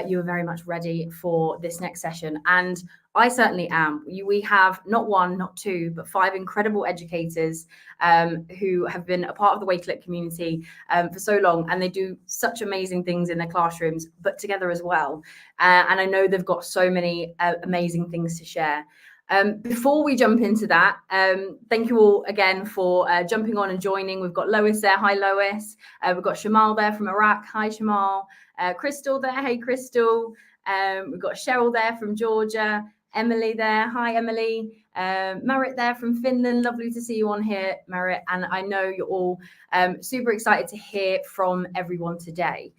you are very much ready for this next session, and I certainly am. We have not one, not two, but 5 incredible educators who have been a part of the Wakelet community for so long, and they do such amazing things in their classrooms, but together as well. And I know they've got so many amazing things to share. Before we jump into that, thank you all again for jumping on and joining. We've got Lois there. Hi, Lois. We've got Shamal there from Iraq. Hi, Shamal. Crystal there. Hey, Crystal. We've got Cheryl there from Georgia. Emily there. Hi, Emily. Marit there from Finland. Lovely to see you on here, Marit. And I know you're all super excited to hear from everyone today.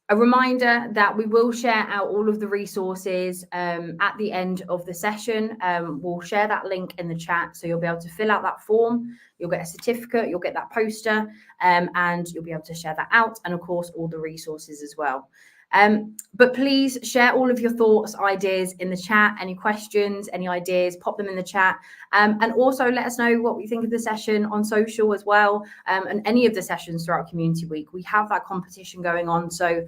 A reminder that we will share out all of the resources at the end of the session. We'll share that link in the chat, so you'll be able to fill out that form. You'll get a certificate, you'll get that poster, and you'll be able to share that out, and of course all the resources as well. But please share all of your thoughts, ideas in the chat. Any questions, any ideas, pop them in the chat. And also let us know what we think of the session on social as well, and any of the sessions throughout Community Week. We have that competition going on. So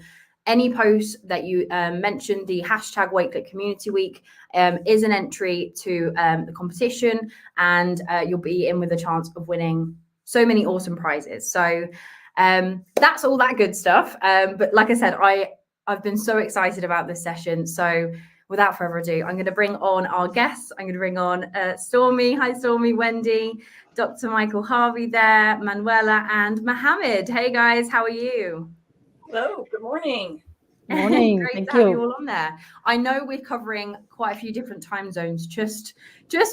any post that you mentioned, the hashtag Wakelet Community Week is an entry to the competition, and you'll be in with a chance of winning so many awesome prizes. So that's all that good stuff. But like I said, I've been so excited about this session. So without further ado, I'm going to bring on our guests. I'm going to bring on Stormy. Hi, Stormy, Wendy, Dr. Michael Harvey there, Manuela, and Mohammed. Hey, guys, how are you? Hello, good morning. Morning. Great Thank to have you. you all on there. I know we're covering quite a few different time zones just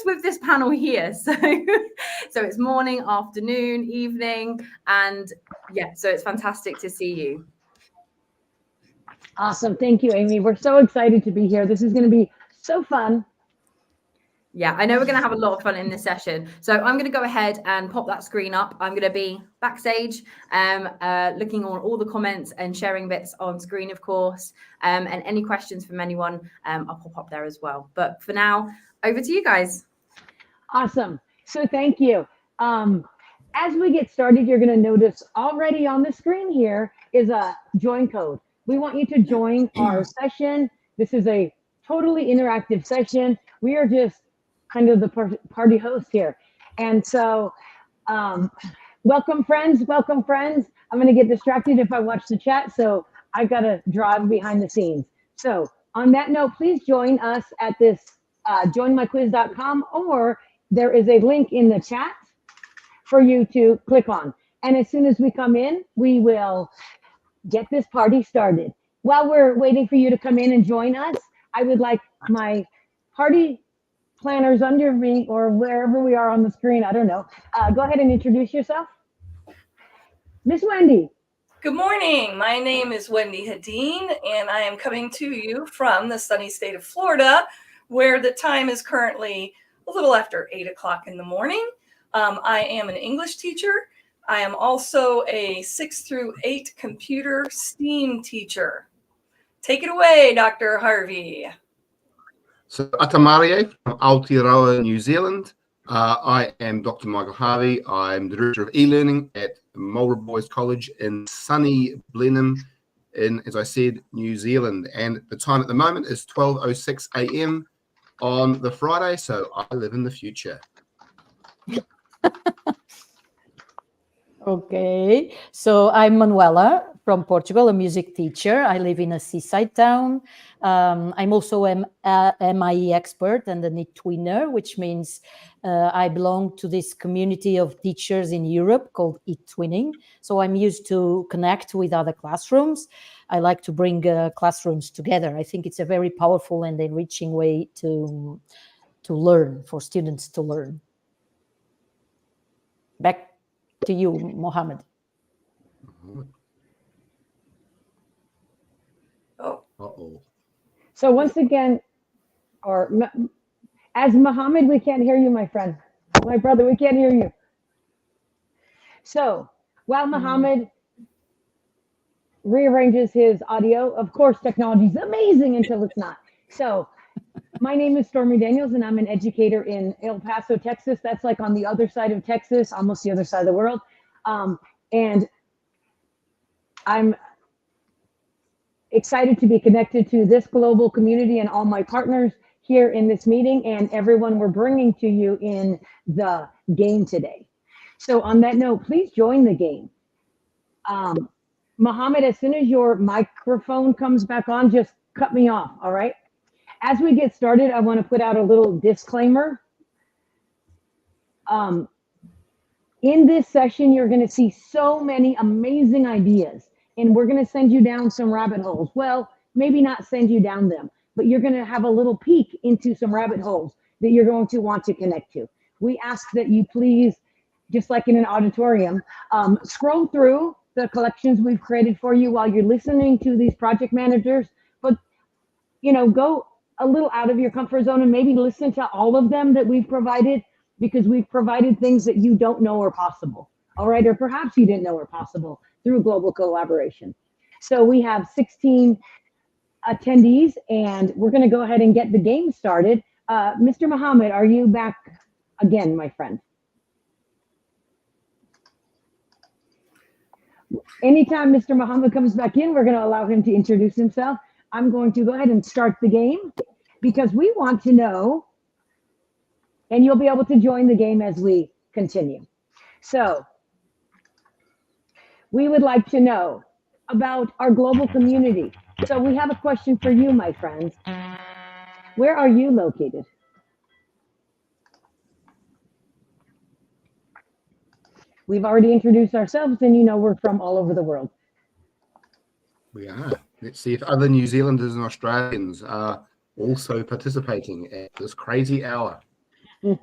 with this panel here. So it's morning, afternoon, evening, and yeah, so it's fantastic to see you. Awesome. Thank you, Amy. We're so excited to be here. This is going to be so fun. Yeah, I know we're going to have a lot of fun in this session. So I'm going to go ahead and pop that screen up. I'm going to be backstage, looking on all the comments and sharing bits on screen, of course. And any questions from anyone, I'll pop up there as well. But for now, over to you guys. Awesome. So thank you. As we get started, you're going to notice already on the screen here is a join code. We want you to join our session. This is a totally interactive session. We are just kind of the party host here. And so welcome, friends. Welcome, friends. I'm going to get distracted if I watch the chat, so I've got to drive behind the scenes. So on that note, please join us at this joinmyquiz.com, or there is a link in the chat for you to click on. And as soon as we come in, we will get this party started. While we're waiting for you to come in and join us, I would like my party planners under me, or wherever we are on the screen, I don't know. Go ahead and introduce yourself. Miss Wendy. Good morning. My name is Wendy Hadeen, and I am coming to you from the sunny state of Florida, where the time is currently a little after 8 o'clock in the morning. I am an English teacher. I am also a 6 through 8 computer STEAM teacher. Take it away, Dr. Harvey. So, Atamarie from Aotearoa, New Zealand. I am Dr. Michael Harvey. I'm the Director of E-Learning at Marlborough Boys College in sunny Blenheim in, as I said, New Zealand. And the time at the moment is 12:06 a.m. on the Friday, so I live in the future. Okay, so I'm Manuela from Portugal, a music teacher. I live in a seaside town. I'm also an MIE expert and a NEET twinner, which means I belong to this community of teachers in Europe called e-twinning. So I'm used to connect with other classrooms. I like to bring classrooms together. I think it's a very powerful and enriching way to learn, for students to learn. Back to you, Mohammed. Oh. Uh-oh. So once again, as Mohammed, we can't hear you, my friend. My brother, we can't hear you. So while Mohammed rearranges his audio, of course, technology is amazing until it's not. So my name is Stormy Daniels, and I'm an educator in El Paso, Texas. That's like on the other side of Texas, almost the other side of the world. And I'm excited to be connected to this global community and all my partners here in this meeting and everyone we're bringing to you in the game today. So on that note, please join the game. Mohammed, as soon as your microphone comes back on, just cut me off, all right? As we get started, I want to put out a little disclaimer. In this session, you're going to see so many amazing ideas, and we're going to send you down some rabbit holes. Well, maybe not send you down them, but you're going to have a little peek into some rabbit holes that you're going to want to connect to. We ask that you please, just like in an auditorium, scroll through the collections we've created for you while you're listening to these project managers, but go a little out of your comfort zone and maybe listen to all of them that we've provided, because we've provided things that you don't know are possible, all right? Or perhaps you didn't know are possible through global collaboration. So we have 16 attendees, and we're gonna go ahead and get the game started. Mr. Muhammad, are you back again, my friend? Anytime Mr. Muhammad comes back in, we're gonna allow him to introduce himself. I'm going to go ahead and start the game because we want to know, and you'll be able to join the game as we continue. So we would like to know about our global community. So we have a question for you, my friends. Where are you located? We've already introduced ourselves, and we're from all over the world. We are. Let's see if other New Zealanders and Australians are also participating at this crazy hour. You're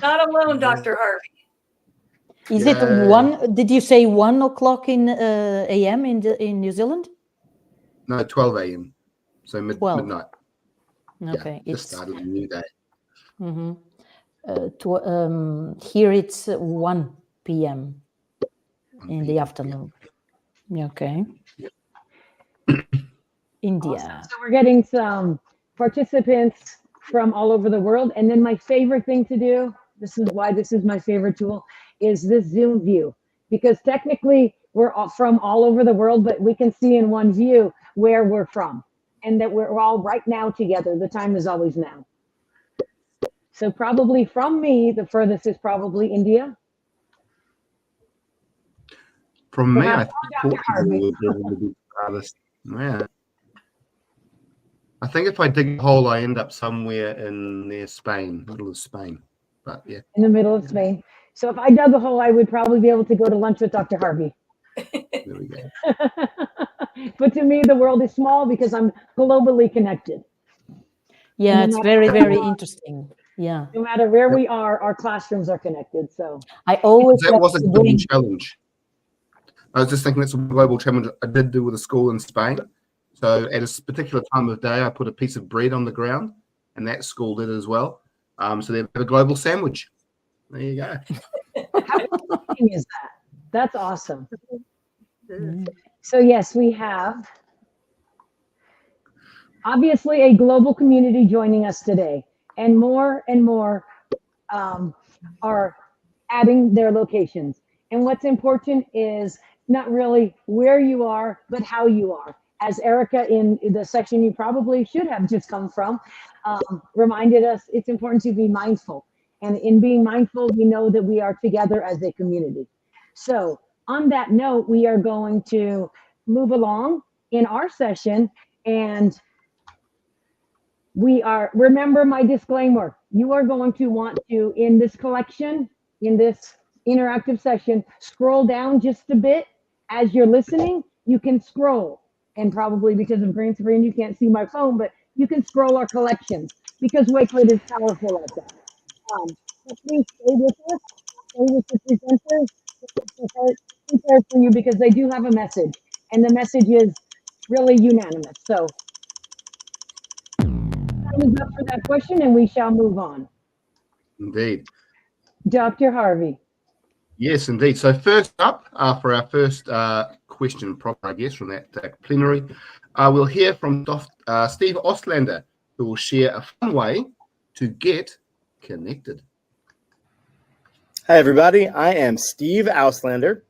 not alone, Dr. Harvey. Is it 1? Did you say 1 o'clock in a.m. in New Zealand? No, 12 a.m. So midnight. Okay, just started a new day. Mm-hmm. Here it's 1 p.m. in the afternoon. Okay. India. Awesome. So we're getting some participants from all over the world. And then my favorite thing to do, this is why this is my favorite tool, is this Zoom view. Because technically we're all from all over the world, but we can see in one view where we're from and that we're all right now together. The time is always now. So probably from me, the furthest is probably India. From me, I think Portugal would be the farthest. Yeah. I think if I dig a hole, I end up somewhere near Spain, middle of Spain. But yeah. In the middle of Spain. So if I dug a hole, I would probably be able to go to lunch with Dr. Harvey. There we go. But to me, the world is small because I'm globally connected. Yeah, it's very, very interesting. Yeah. No matter where we are, our classrooms are connected. So I always that was a global challenge. I was just thinking that's a global challenge I did do with a school in Spain. So at a particular time of day, I put a piece of bread on the ground, and that school did as well. So they have a global sandwich. There you go. How exciting is that? That's awesome. So yes, we have obviously a global community joining us today, and more are adding their locations. And what's important is not really where you are, but how you are. As Erica in the section you probably should have just come from reminded us, it's important to be mindful. And in being mindful, we know that we are together as a community. So on that note, we are going to move along in our session, and remember my disclaimer, you are going to want to, in this collection, in this interactive session, scroll down just a bit. As you're listening, you can scroll. And probably because of green screen, you can't see my phone, but you can scroll our collections because Wakelet is powerful at that. So please stay with us, stay with the presenters, prepare for you because they do have a message, and the message is really unanimous. So time is up for that question, and we shall move on. Indeed. Dr. Harvey. Yes, indeed. So first up, for our first question proper, I guess, from that plenary, we'll hear from Steve Ostlander, who will share a fun way to get connected. Hi, everybody. I am Steve Auslander.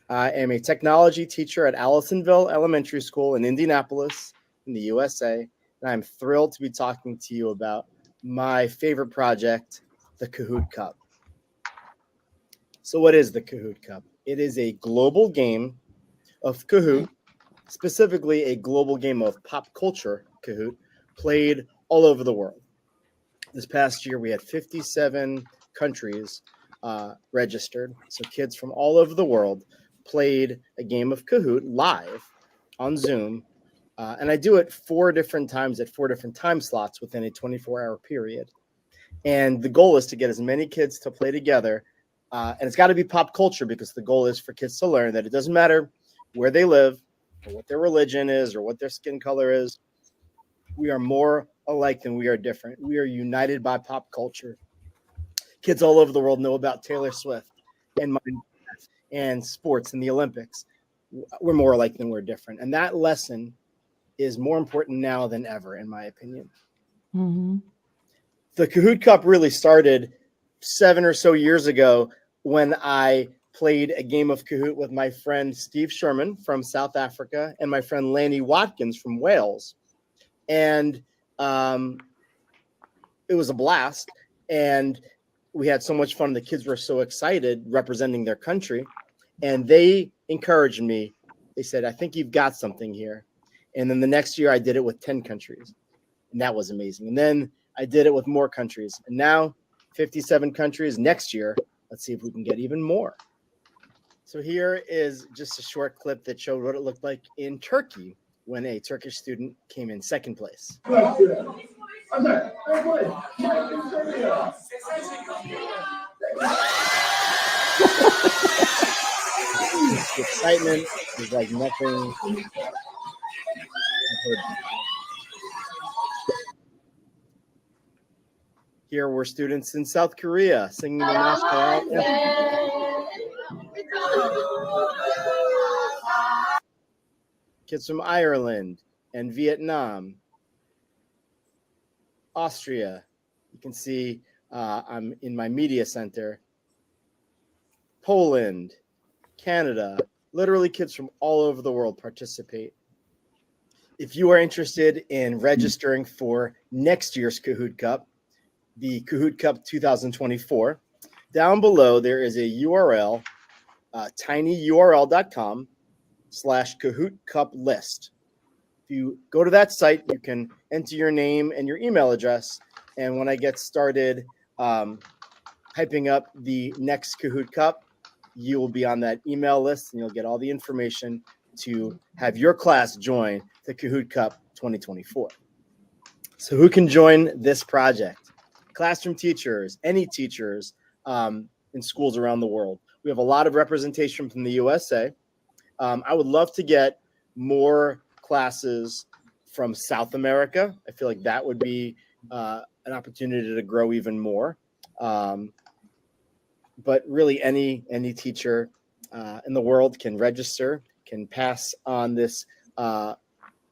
I am a technology teacher at Allisonville Elementary School in Indianapolis in the USA, and I'm thrilled to be talking to you about my favorite project, the Kahoot Cup. So what is the Kahoot Cup? It is a global game of Kahoot, specifically a global game of pop culture Kahoot, played all over the world. This past year, we had 57 countries registered. So kids from all over the world played a game of Kahoot live on Zoom. And I do it 4 different times at 4 different time slots within a 24-hour period. And the goal is to get as many kids to play together. And it's got to be pop culture, because the goal is for kids to learn that it doesn't matter where they live or what their religion is or what their skin color is. We are more alike than we are different. We are united by pop culture. Kids all over the world know about Taylor Swift and Minecraft and sports and the Olympics. We're more alike than we're different. And that lesson is more important now than ever, in my opinion. Mm-hmm. The Kahoot Cup really started 7 or so years ago when I played a game of Kahoot with my friend Steve Sherman from South Africa and my friend Lanny Watkins from Wales. And it was a blast. And we had so much fun. The kids were so excited representing their country. And they encouraged me. They said, I think you've got something here. And then the next year I did it with 10 countries. And that was amazing. And then I did it with more countries. And now 57 countries. Next year, let's see if we can get even more. So here is just a short clip that showed what it looked like in Turkey when a Turkish student came in second place. The excitement is like nothing I've heard. Here were students in South Korea singing the national anthem. Kids from Ireland and Vietnam, Austria. You can see I'm in my media center. Poland, Canada, literally kids from all over the world participate. If you are interested in registering for next year's Kahoot Cup, the Kahoot Cup 2024, down below there is a URL, tinyurl.com/Kahoot Cup list. If you go to that site, you can enter your name and your email address. And when I get started hyping up the next Kahoot Cup, you will be on that email list and you'll get all the information to have your class join the Kahoot Cup 2024. So who can join this project? Classroom teachers, any teachers in schools around the world. We have a lot of representation from the USA. I would love to get more classes from South America. I feel like that would be an opportunity to grow even more. But really any teacher in the world can register, can pass on this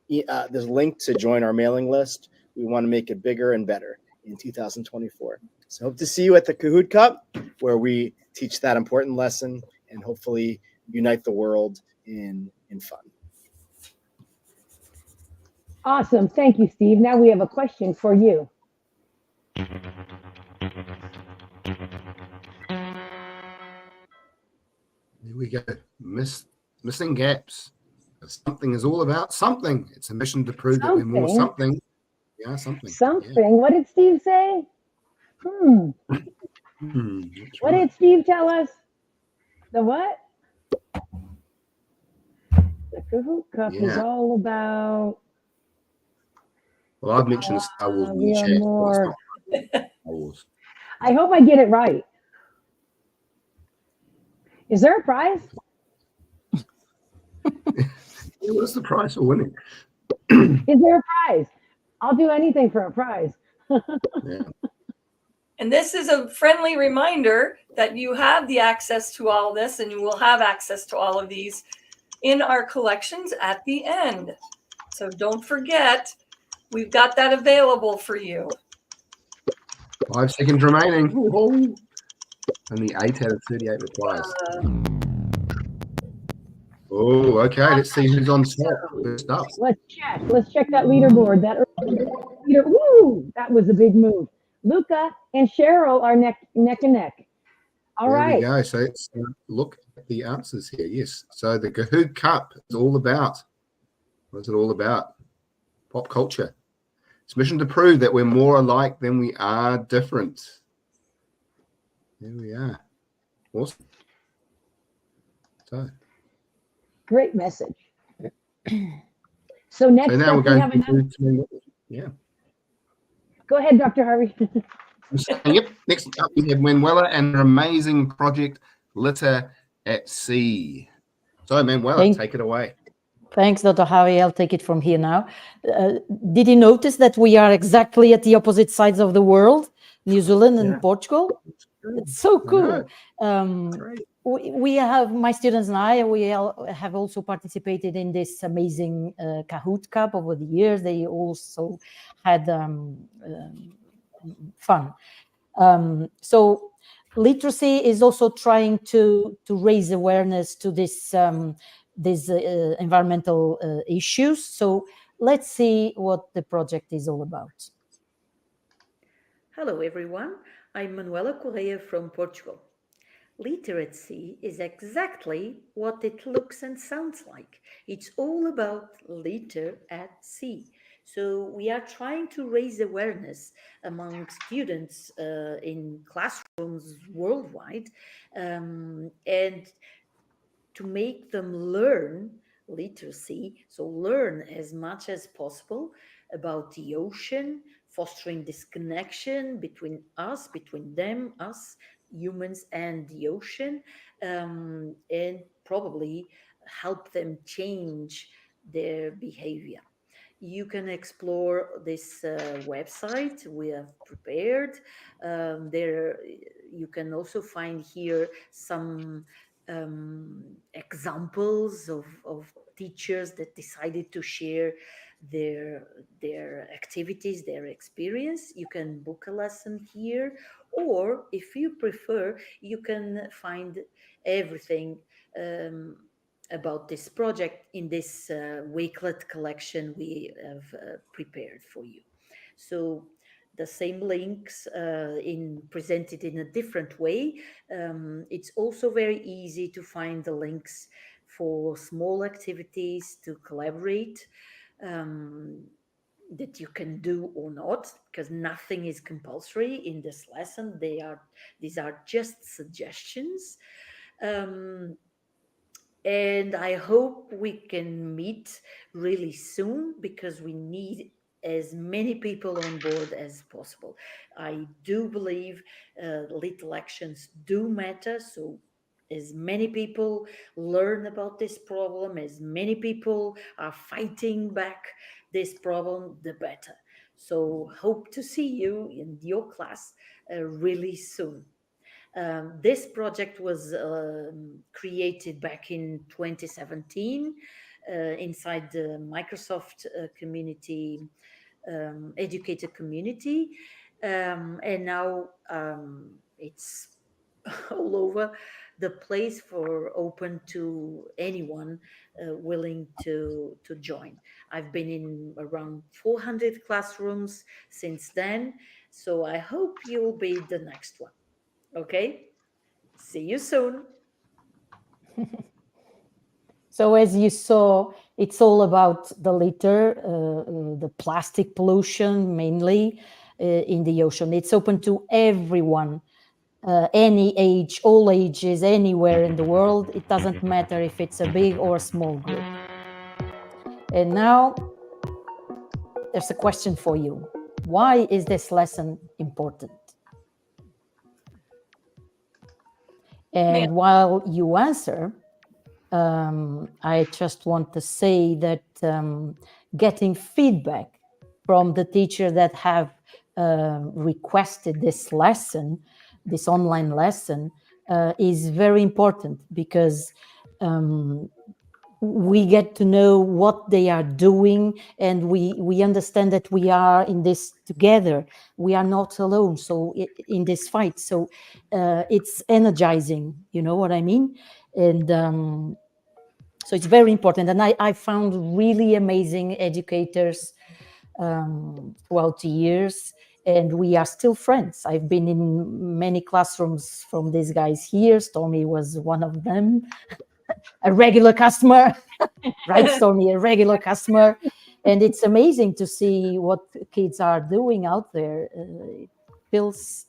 this link to join our mailing list. We want to make it bigger and better in 2024. So hope to see you at the Kahoot Cup, where we teach that important lesson and hopefully unite the world in fun. Awesome. Thank you, Steve. Now we have a question for you. Here we go. Missing gaps. Something is all about something. It's a mission to prove that we're more something. Yeah, something. Something. Yeah. What did Steve say? What did Steve tell us? The what? The Kahoot Cup is all about. Well, I've mentioned Star Wars in the chat. More. Star Wars. I hope I get it right. Is there a prize? What's the prize for winning? Is there a prize? I'll do anything for a prize. Yeah. And this is a friendly reminder that you have the access to all this, and you will have access to all of these in our collections at the end. So don't forget, we've got that available for you. 5 seconds remaining. Whoa. Only 8 out of 38 replies. Oh, okay. Let's see who's on top. First up. Let's check that leaderboard. That leader, woo, that was a big move. Luca and Cheryl are neck and neck. All There right. we go. So let's look at the answers here. Yes. So the Kahoot Cup is all about. What's it all about? Pop culture. It's mission to prove that we're more alike than we are different. There we are. Awesome. So Great message. So next now up, we're we going have another. to yeah. Go ahead, Dr. Harvey. Yep. Next up, we have Manuela and her amazing project, Litter at Sea. So, Manuela, take it away. Thanks, Dr. Harvey. I'll take it from here now. Did you notice that we are exactly at the opposite sides of the world, New Zealand and Portugal? It's so cool. We have, my students and I, we have also participated in this amazing Kahoot Cup over the years. They also had fun. So literacy is also trying to raise awareness to this these environmental issues. So let's see what the project is all about. Hello everyone, I'm Manuela Correia from Portugal. Litter at Sea is exactly what it looks and sounds like. It's all about litter at sea. So we are trying to raise awareness among students in classrooms worldwide and to make them learn literacy, so learn as much as possible about the ocean, fostering this connection between us, between them, us humans, and the ocean, and probably help them change their behavior. You can explore this website we have prepared. There, you can also find here some examples of teachers that decided to share their activities, their experience. You can book a lesson here, or if you prefer, you can find everything about this project in this Wakelet collection we have prepared for you. So the same links presented in a different way. It's also very easy to find the links for small activities to collaborate that you can do or not, because nothing is compulsory in this lesson. These are just suggestions. And I hope we can meet really soon, because we need as many people on board as possible. I do believe little actions do matter. So as many people learn about this problem, as many people are fighting back this problem, the better. So hope to see you in your class really soon. This project was created back in 2017 inside the Microsoft community, educator community. And now it's all over the place for open to anyone willing to join. I've been in around 400 classrooms since then, so I hope you'll be the next one. Okay, see you soon. So as you saw, it's all about the litter, the plastic pollution mainly in the ocean. It's open to everyone, any age, all ages, anywhere in the world. It doesn't matter if it's a big or a small group. And now there's a question for you. Why is this lesson important? And while you answer, I just want to say that getting feedback from the teacher that have requested this lesson, this online lesson, is very important, because we get to know what they are doing, and we understand that we are in this together. We are not alone. So in this fight, so it's energizing. You know what I mean? And So it's very important. And I found really amazing educators throughout the years, and we are still friends. I've been in many classrooms from these guys here. Stormy was one of them, a regular customer, right, Stormy, a regular customer. And it's amazing to see what kids are doing out there. It feels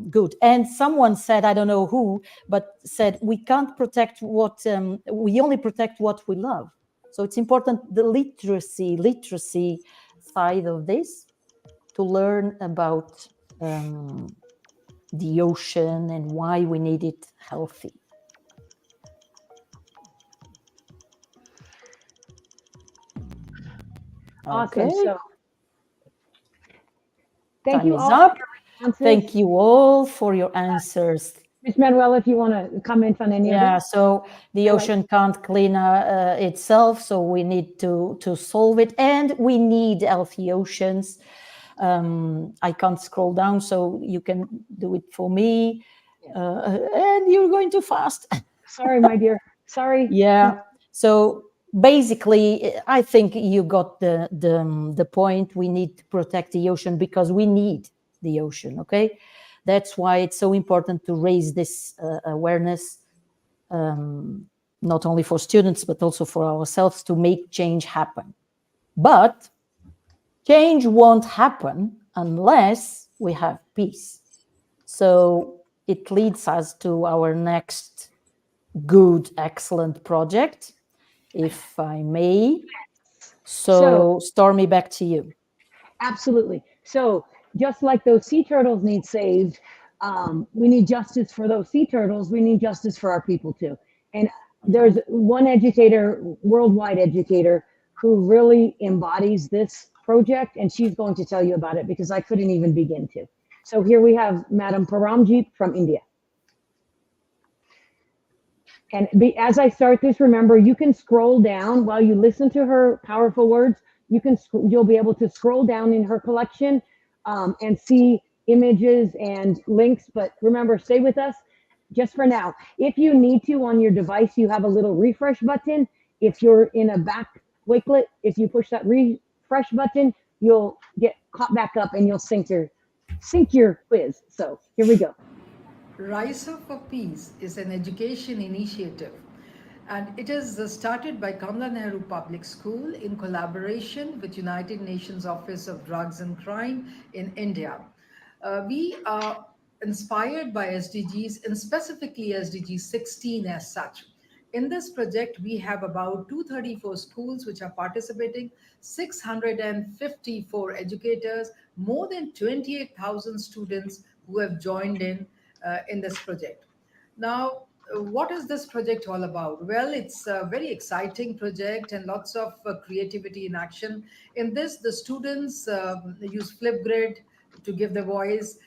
good. And someone said, I don't know who, but said, we can't protect what, we only protect what we love. So it's important, the literacy side of this, to learn about the ocean and why we need it healthy. Awesome. Okay. So thank Time you is all up. for your answers. Thank you all for your answers. Ms. Manuela, if you want to comment on any of Yeah, it. so the ocean can't clean itself, so we need to solve it, and we need healthy oceans. I can't scroll down, so you can do it for me. And you're going too fast. Sorry, my dear. Sorry. Yeah. So basically, I think you got the point. We need to protect the ocean because we need the ocean. Okay, that's why it's so important to raise this awareness, not only for students but also for ourselves, to make change happen. But change won't happen unless we have peace. So it leads us to our next good, excellent project, if I may. So Stormy, back to you. Absolutely. So just like those sea turtles need saved, we need justice for those sea turtles. We need justice for our people too. And there's one educator, worldwide educator, who really embodies this project, and she's going to tell you about it because I couldn't even begin to. So here we have Madam Paramjeet from India. And as I start this, remember, you can scroll down while you listen to her powerful words. You'll be able to scroll down in her collection and see images and links. But remember, stay with us just for now. If you need to on your device, you have a little refresh button. If you're in a back Wakelet, if you push that refresh button, you'll get caught back up and you'll sync your quiz. So here we go. Rise Up for Peace is an education initiative, and it is started by Kamala Nehru Public School in collaboration with United Nations Office of Drugs and Crime in India. We are inspired by SDGs, and specifically SDG 16 as such. In this project, we have about 234 schools which are participating, 654 educators, more than 28,000 students who have joined in this project. Now, what is this project all about? Well, it's a very exciting project and lots of creativity in action. In this, the students use Flipgrid to give the voice.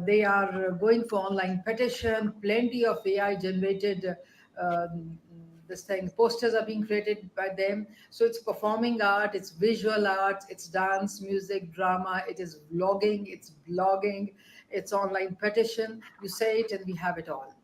They are going for online petition, plenty of AI generated posters are being created by them. So it's performing art, it's visual art, it's dance, music, drama, it is vlogging, it's blogging, it's online petition. You say it and we have it all.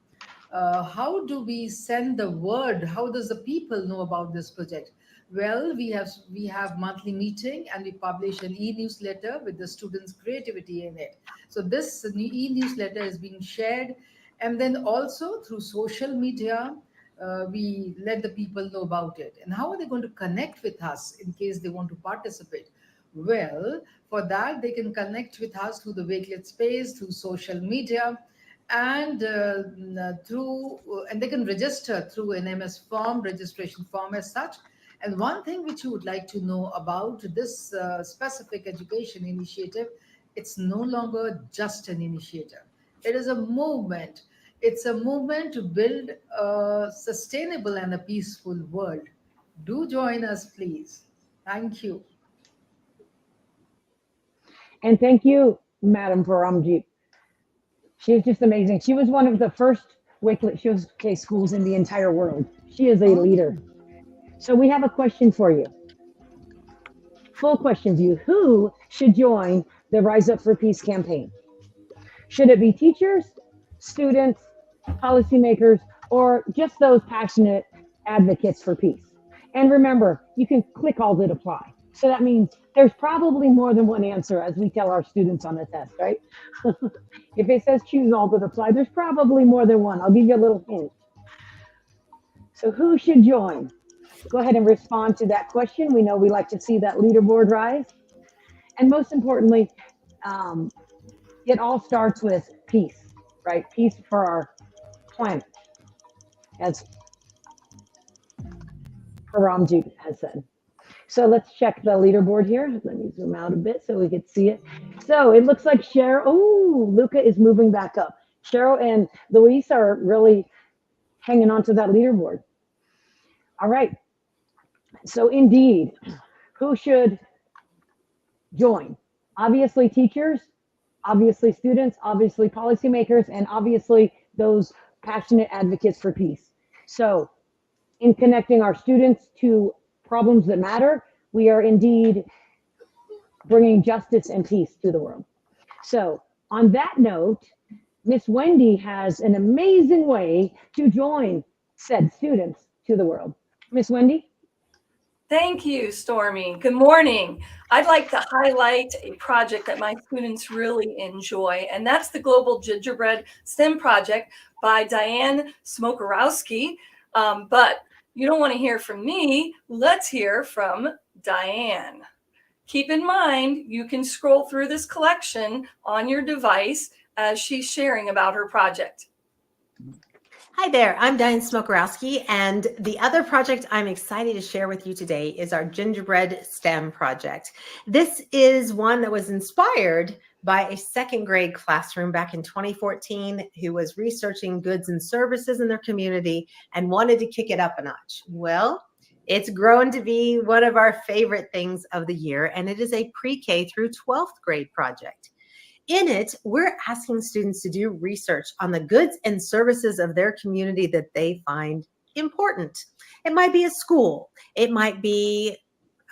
How do we send the word? How does the people know about this project? Well, we have monthly meeting and we publish an e-newsletter with the students' creativity in it. So this e-newsletter is being shared, and then also through social media, we let the people know about it. And how are they going to connect with us in case they want to participate? Well, for that, they can connect with us through the Wakelet space, through social media, and they can register through an MS form, registration form as such. And one thing which you would like to know about this specific education initiative, it's no longer just an initiative. It is a movement. It's a movement to build a sustainable and a peaceful world. Do join us, please. Thank you. And thank you, Madam Paramjeet. She is just amazing. She was one of the first Wakelet Showcase schools in the entire world. She is a leader. So we have a question for you. Full question view. Who should join the Rise Up for Peace campaign? Should it be teachers, students, policymakers, or just those passionate advocates for peace. And remember, you can click all that apply. So that means there's probably more than one answer, as we tell our students on the test, right? If it says choose all that apply, there's probably more than one. I'll give you a little hint. So who should join? Go ahead and respond to that question. We know we like to see that leaderboard rise. And most importantly, it all starts with peace, right? Peace for our planet, as Paramjit has said. So let's check the leaderboard here. Let me zoom out a bit so we can see it. So it looks like Cheryl, oh, Luca is moving back up. Cheryl and Luis are really hanging on to that leaderboard. All right. So indeed, who should join? Obviously teachers, obviously students, obviously policymakers, and obviously those passionate advocates for peace. So in connecting our students to problems that matter, we are indeed bringing justice and peace to the world. So on that note, Miss Wendy has an amazing way to join said students to the world. Miss Wendy? Thank you, Stormy. Good morning. I'd like to highlight a project that my students really enjoy, and that's the Global Gingerbread STEM project by Diane Smokorowski. But you don't want to hear from me. Let's hear from Diane. Keep in mind, you can scroll through this collection on your device as she's sharing about her project. Hi there, I'm Diane Smokorowski, and the other project I'm excited to share with you today is our Gingerbread STEM project. This is one that was inspired by a second grade classroom back in 2014 who was researching goods and services in their community and wanted to kick it up a notch. Well, it's grown to be one of our favorite things of the year, and it is a pre-K through 12th grade project. In it, we're asking students to do research on the goods and services of their community that they find important. It might be a school, it might be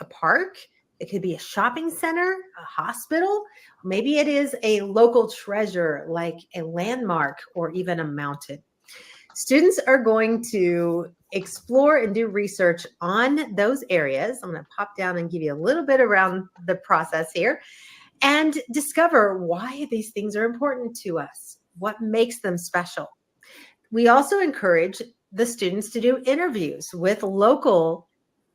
a park, it could be a shopping center, a hospital, maybe it is a local treasure like a landmark or even a mountain. Students are going to explore and do research on those areas. I'm going to pop down and give you a little bit around the process here, and discover why these things are important to us, what makes them special. We also encourage the students to do interviews with local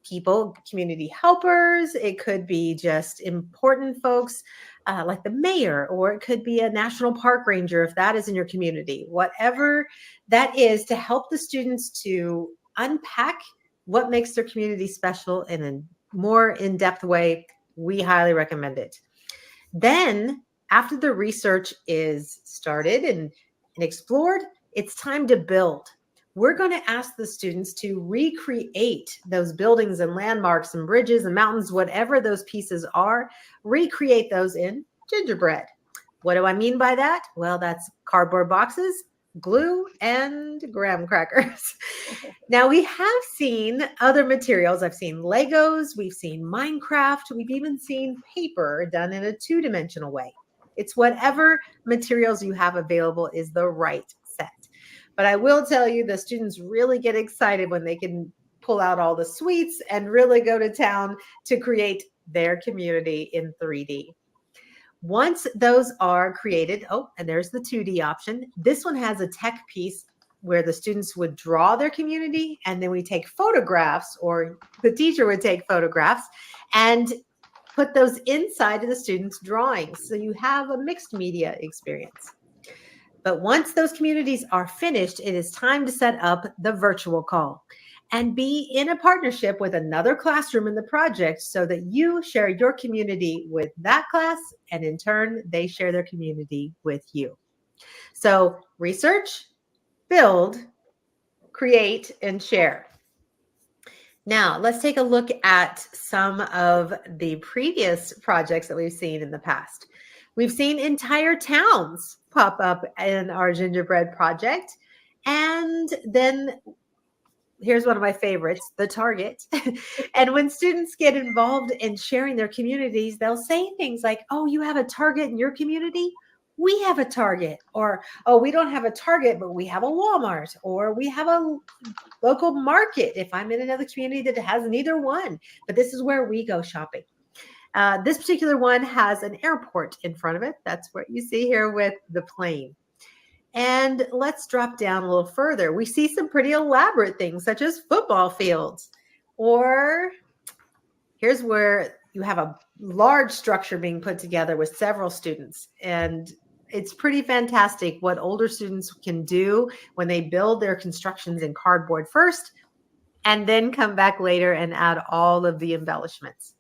people, community helpers. It could be just important folks like the mayor, or it could be a national park ranger if that is in your community. Whatever that is, to help the students to unpack what makes their community special in a more in-depth way, we highly recommend it. Then, after the research is started and explored, it's time to build. We're going to ask the students to recreate those buildings and landmarks and bridges and mountains, whatever those pieces are, recreate those in gingerbread. What do I mean by that? Well, that's cardboard boxes, glue, and graham crackers. Now, we have seen other materials. I've seen Legos, we've seen Minecraft, we've even seen paper done in a two-dimensional way. It's whatever materials you have available is the right set. But I will tell you, the students really get excited when they can pull out all the sweets and really go to town to create their community in 3D. Once those are created, oh, and there's the 2D option. This one has a tech piece where the students would draw their community, and then we take photographs, or the teacher would take photographs and put those inside of the students' drawings. So you have a mixed media experience. But once those communities are finished, it is time to set up the virtual call and be in a partnership with another classroom in the project so that you share your community with that class, and in turn, they share their community with you. So research, build, create, and share. Now, let's take a look at some of the previous projects that we've seen in the past. We've seen entire towns pop up in our gingerbread project. And then here's one of my favorites, the Target. And when students get involved in sharing their communities, they'll say things like, oh, you have a Target in your community? we have a Target, or, oh, we don't have a Target, but we have a Walmart, or we have a local market if I'm in another community that has neither one. But this is where we go shopping. This particular one has an airport in front of it. That's what you see here with the plane. And let's drop down a little further. We see some pretty elaborate things such as football fields, or here's where you have a large structure being put together with several students. And it's pretty fantastic what older students can do when they build their constructions in cardboard first and then come back later and add all of the embellishments.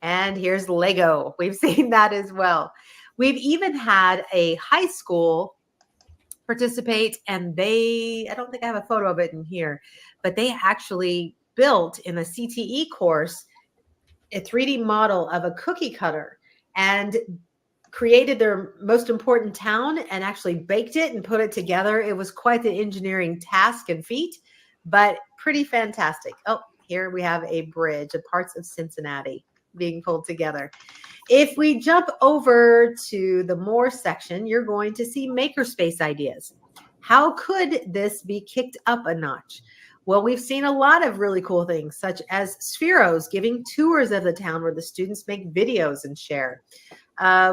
And here's Lego. We've seen that as well. We've even had a high school participate, and I don't think I have a photo of it in here, but they actually built in a CTE course a 3D model of a cookie cutter and created their most important town and actually baked it and put it together. It was quite the engineering task and feat, but pretty fantastic. Oh, here we have a bridge of parts of Cincinnati being pulled together. If we jump over to the more section, you're going to see makerspace ideas. How could this be kicked up a notch? Well, we've seen a lot of really cool things, such as Spheros giving tours of the town where the students make videos and share.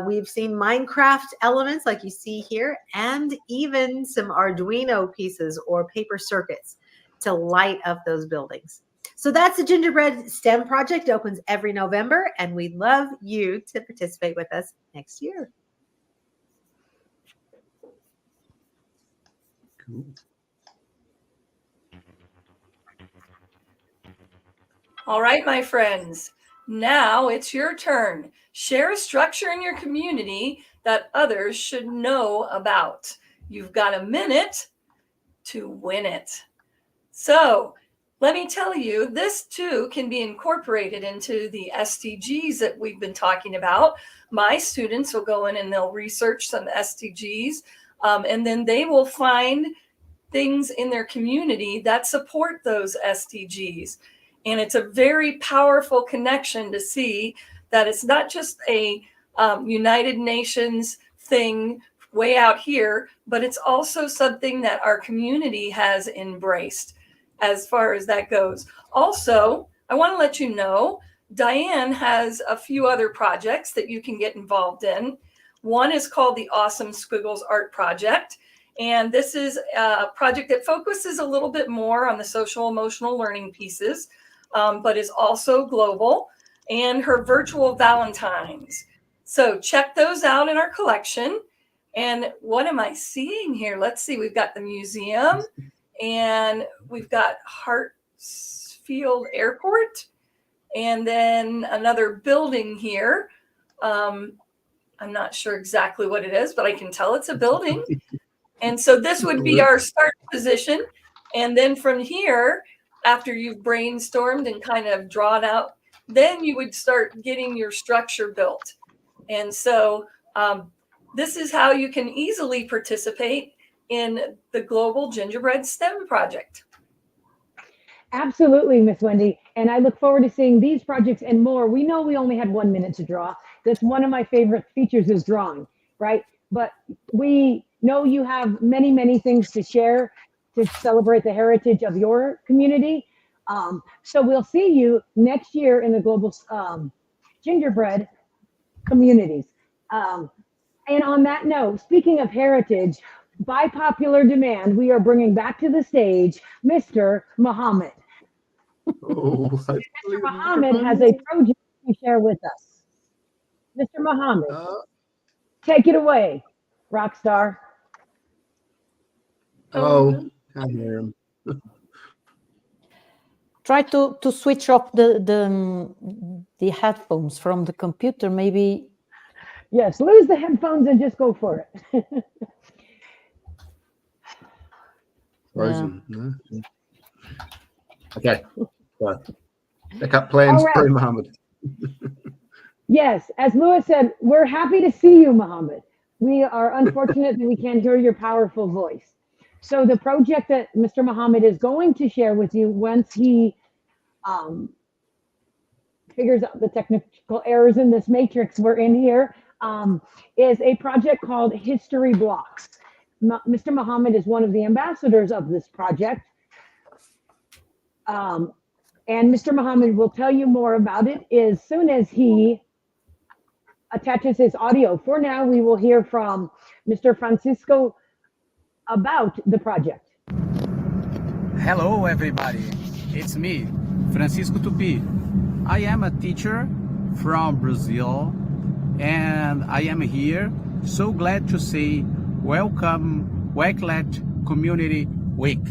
We've seen Minecraft elements like you see here, and even some Arduino pieces or paper circuits to light up those buildings. So that's the Gingerbread STEM project. It opens every November, and we'd love you to participate with us next year. Cool. All right, my friends, now it's your turn. Share a structure in your community that others should know about. You've got a minute to win it. So let me tell you, this too can be incorporated into the SDGs that we've been talking about. My students will go in and they'll research some SDGs, and then they will find things in their community that support those SDGs. And it's a very powerful connection to see that it's not just a United Nations thing way out here, but it's also something that our community has embraced as far as that goes. Also, I want to let you know, Diane has a few other projects that you can get involved in. One is called the Awesome Squiggles Art Project. And this is a project that focuses a little bit more on the social emotional learning pieces, but is also global, and her virtual Valentines. So check those out in our collection. And what am I seeing here? Let's see, we've got the museum, and we've got Hartsfield Airport, and then another building here. I'm not sure exactly what it is, but I can tell it's a building. And so this would be our start position. And then from here, after you've brainstormed and kind of drawn out, then you would start getting your structure built. And so this is how you can easily participate in the Global Gingerbread STEM project. Absolutely, Miss Wendy. And I look forward to seeing these projects and more. We know we only had 1 minute to draw. That's one of my favorite features is drawing, right? But we know you have many, many things to share to celebrate the heritage of your community. So we'll see you next year in the Global Gingerbread communities. And on that note, speaking of heritage, by popular demand, we are bringing back to the stage Mr. Muhammad. Oh, Mr. Muhammad has a project to share with us. Mr. Muhammad, take it away, rock star. Oh, can't hear him. Try to switch off the headphones from the computer, maybe. Yes, lose the headphones and just go for it. Frozen. No? Okay. Right. Backup plans. All right. Sorry, Mohammed. Yes, as Lewis said, we're happy to see you, Muhammad. We are unfortunate that we can't hear your powerful voice. So the project that Mr. Muhammad is going to share with you once he figures out the technical errors in this matrix we're in here, is a project called History Blocks. Mr. Muhammad is one of the ambassadors of this project. And Mr. Muhammad will tell you more about it as soon as he attaches his audio. For now, we will hear from Mr. Francisco about the project. Hello everybody, it's me, Francisco Tupi. I am a teacher from Brazil and I am here, so glad to say welcome Wakelet Community Week.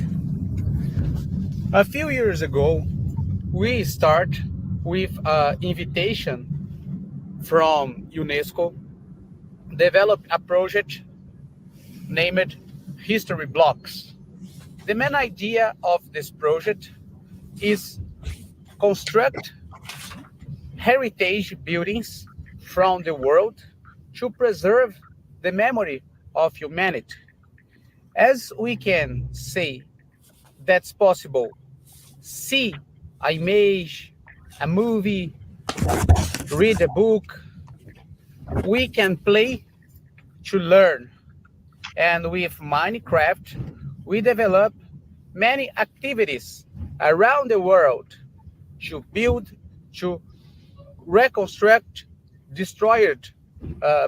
A few years ago, we start with an invitation from UNESCO, developed a project named History Blocks. The main idea of this project is construct heritage buildings from the world to preserve the memory of humanity. As we can say that's possible, see an image, a movie, read a book, we can play to learn. And with Minecraft, we develop many activities around the world to build, to reconstruct destroyed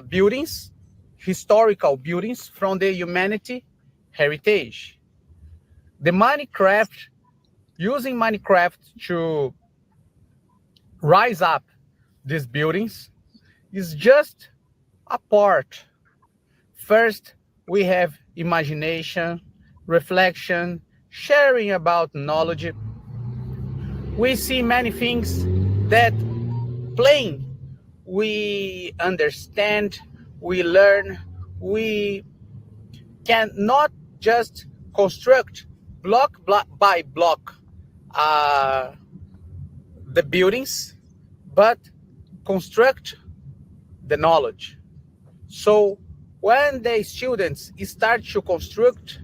buildings, historical buildings from the humanity heritage. The Minecraft, using Minecraft to rise up these buildings is just a part. First, we have imagination, reflection, sharing about knowledge. We see many things that playing, we understand, we learn, we can not just construct block by block the buildings, but construct the knowledge. So when the students start to construct,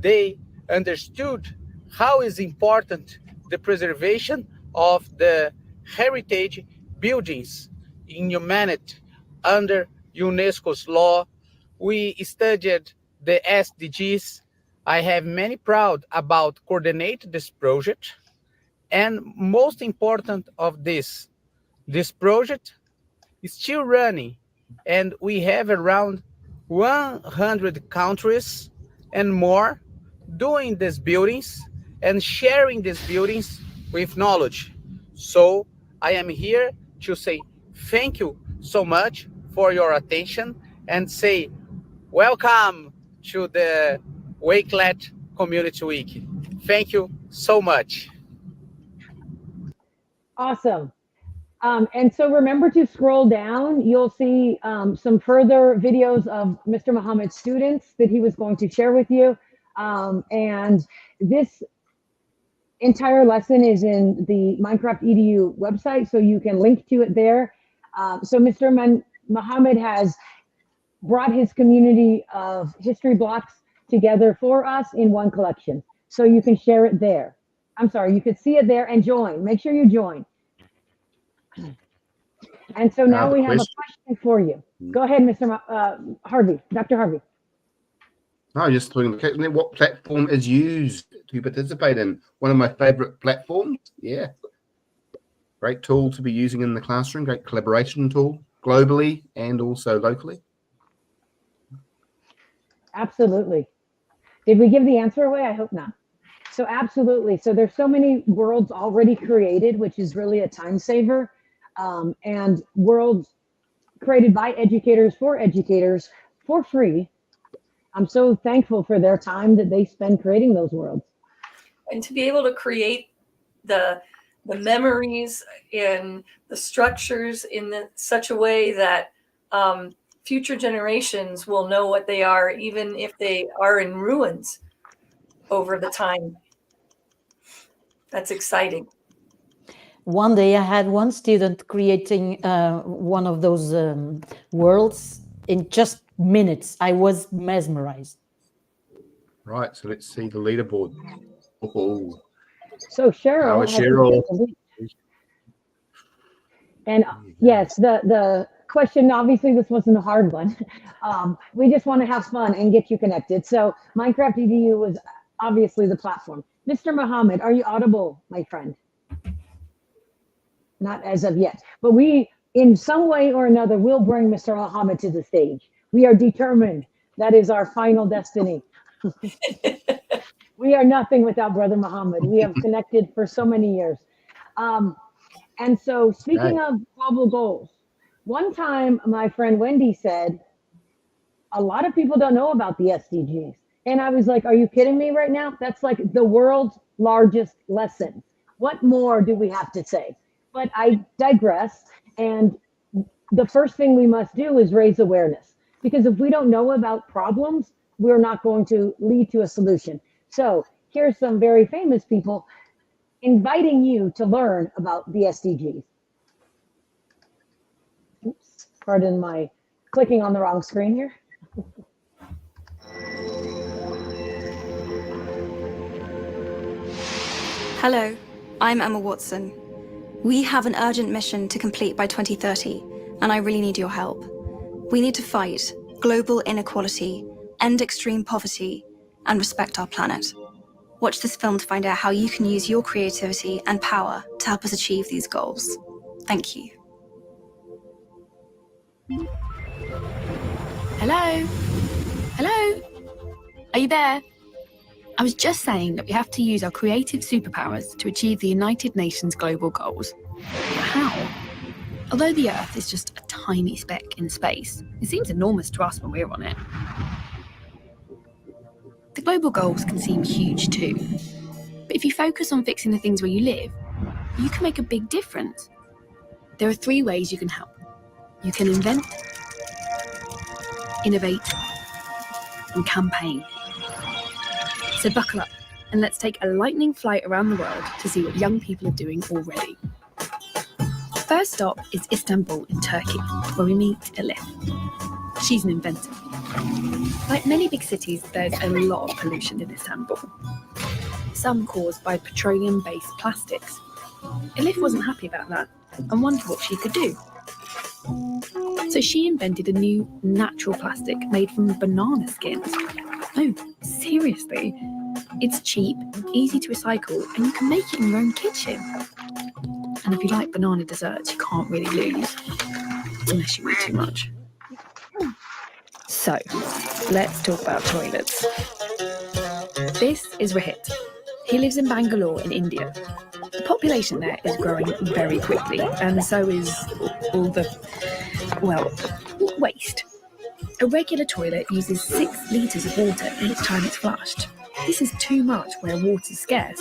they understood how is important the preservation of the heritage buildings in humanity under UNESCO's law. We studied the SDGs. I have many proud about coordinate this project. And most important of this project is still running, and we have around 100 countries and more doing these buildings and sharing these buildings with knowledge. So I am here to say thank you so much for your attention and say welcome to the Wakelet Community Week. Thank you so much. Awesome. And so remember to scroll down. You'll see some further videos of Mr. Muhammad's students that he was going to share with you. And this entire lesson is in the Minecraft EDU website, so you can link to it there. So Mr. Muhammad has brought his community of history blocks together for us in one collection. So you can share it there. I'm sorry, you could see it there and join. Make sure you join. And so now we have a question for you. Go ahead, Mr. Harvey, Dr. Harvey. No, just looking what platform is used to participate in. One of my favorite platforms. Yeah. Great tool to be using in the classroom. Great collaboration tool globally and also locally. Absolutely. Did we give the answer away? I hope not. So absolutely. So there's so many worlds already created, which is really a time saver. And worlds created by educators for free. I'm so thankful for their time that they spend creating those worlds. And to be able to create the memories and the structures in such a way that future generations will know what they are, even if they are in ruins over the time. That's exciting. One day I had one student creating one of those worlds in just minutes. I was mesmerized. Right, so let's see the leaderboard. Oh. So Cheryl. And yes, the question, obviously this wasn't a hard one. We just want to have fun and get you connected. So Minecraft EDU was obviously the platform. Mr. Muhammad, are you audible, my friend? Not as of yet, but we, in some way or another, will bring Mr. Muhammad to the stage. We are determined. That is our final destiny. We are nothing without Brother Muhammad. We have connected for so many years. And so speaking of global goals, one time my friend Wendy said, a lot of people don't know about the SDGs. And I was like, are you kidding me right now? That's like the world's largest lesson. What more do we have to say? But I digress. And the first thing we must do is raise awareness. Because if we don't know about problems, we're not going to lead to a solution. So here's some very famous people inviting you to learn about the SDGs. Oops, pardon my clicking on the wrong screen here. Hello, I'm Emma Watson. We have an urgent mission to complete by 2030, and I really need your help. We need to fight global inequality, end extreme poverty, and respect our planet. Watch this film to find out how you can use your creativity and power to help us achieve these goals. Thank you. Hello? Hello? Are you there? I was just saying that we have to use our creative superpowers to achieve the United Nations global goals. But how? Although the Earth is just a tiny speck in space, it seems enormous to us when we're on it. The global goals can seem huge too. But if you focus on fixing the things where you live, you can make a big difference. There are 3 ways you can help. You can invent, innovate, and campaign. So buckle up and let's take a lightning flight around the world to see what young people are doing already. First stop is Istanbul in Turkey, where we meet Elif. She's an inventor. Like many big cities, there's a lot of pollution in Istanbul. Some caused by petroleum-based plastics. Elif wasn't happy about that and wondered what she could do. So she invented a new natural plastic made from banana skins. No, seriously. It's cheap, easy to recycle, and you can make it in your own kitchen. And if you like banana desserts, you can't really lose, unless you eat too much. So, let's talk about toilets. This is Rohit. He lives in Bangalore in India. The population there is growing very quickly, and so is all the, well, waste. A regular toilet uses 6 litres of water each time it's flushed. This is too much where water's scarce.